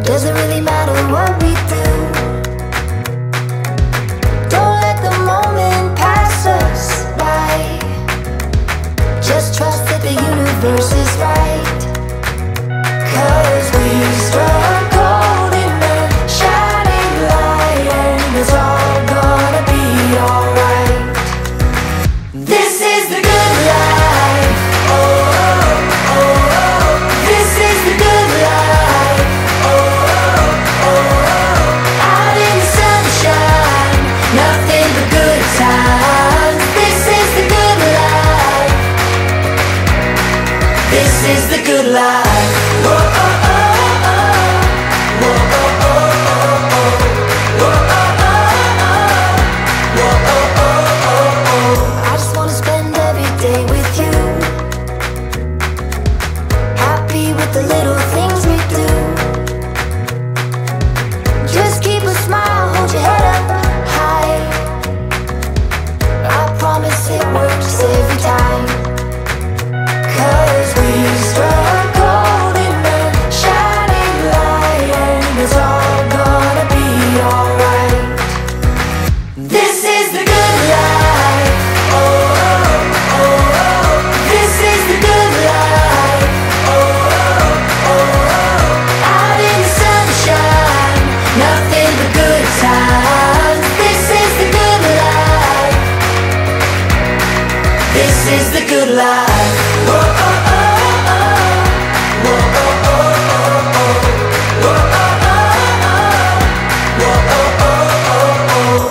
Doesn't really matter what we do. Don't let the moment pass us by. Just trust that the universe is right. 'Cause we struggled in the shining light, and it's all gonna be alright. This is the good life. Oh, oh, oh, oh. This is the good life. Oh, oh, oh. Out in the sunshine, nothing but good times. This is the good life. This is the good life. Whoa, oh, oh, oh. Whoa, oh, oh, oh, oh. Whoa, oh, oh, oh. Whoa, oh, oh, oh, oh. I just wanna spend every day with you, happy with the little things we do. Just keep a smile, hold your head up high. I promise it works every time. 'Cause we struggled in the shining light, and it's all gonna be alright. This is the good life. Oh, oh, oh, oh. This is the good life. Oh, oh, oh, oh. Out in the sunshine, nothing but good times. This is the good life. This is the good life. Whoa, oh, oh, oh. Whoa, oh, oh, oh, oh. Whoa, oh, oh, oh. Whoa, oh, oh, oh, oh.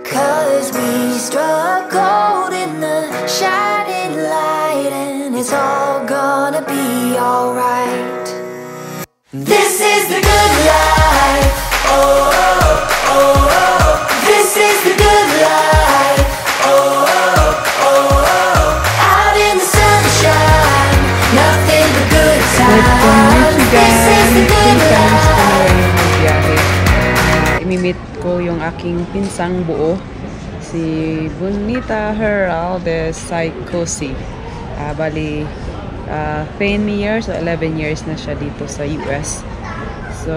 'Cause we struggled in the shining light, and it's all gonna be alright. This is the good life. Oh, oh, oh, oh. This is the good life. Oh, oh, oh, oh. Out in the sunshine, nothing but good times. This is the good life. Imimit ko yung aking pinsang buo, si Bonita Heraldez Psychosi. Bali, 10 years o 11 years na siya dito sa US. So,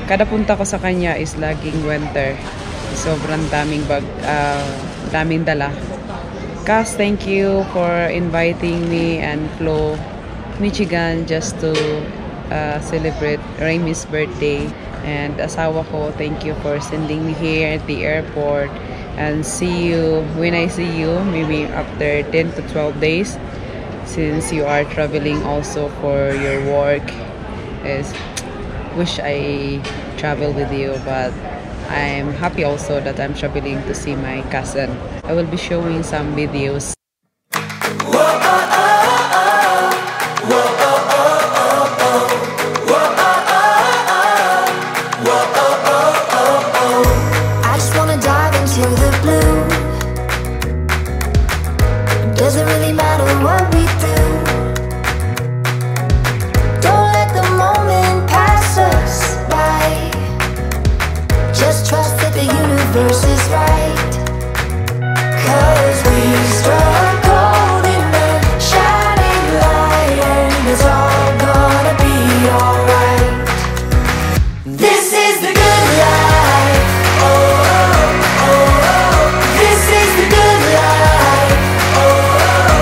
kada punta ko sa kanya is laging winter. Sobrang daming daming dala. Cass, thank you for inviting me and Flo, Michigan, just to celebrate Raimi's birthday. And asawa ko, thank you for sending me here at the airport. And see you when I see you, maybe after 10 to 12 days, since you are traveling also for your work. Wish I travel with you, but I'm happy also that I'm traveling to see my cousin. I will be showing some videos. I just wanna dive into the blue. Doesn't really matter what we do. Don't let the moment pass us by. Just trust that the universe is right. 'Cause we struggled in the shining light, and it's all gonna be alright. This is the good life. Oh, oh, oh, oh. This is the good life. Oh, oh,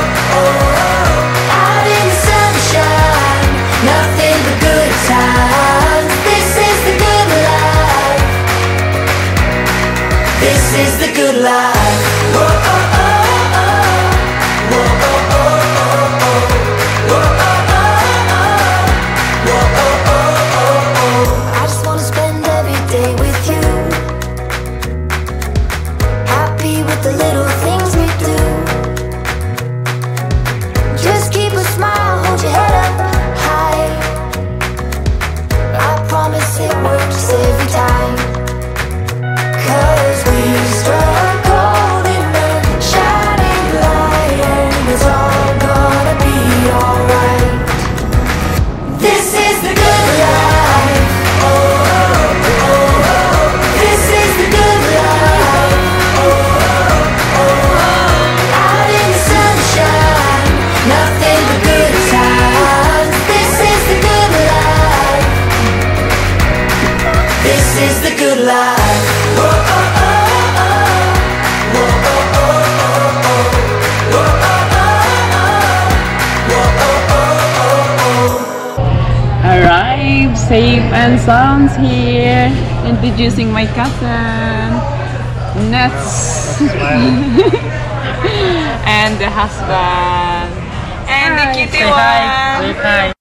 And Sam's here, introducing my cousin, Nets, and the husband, and the kitty one. Hi.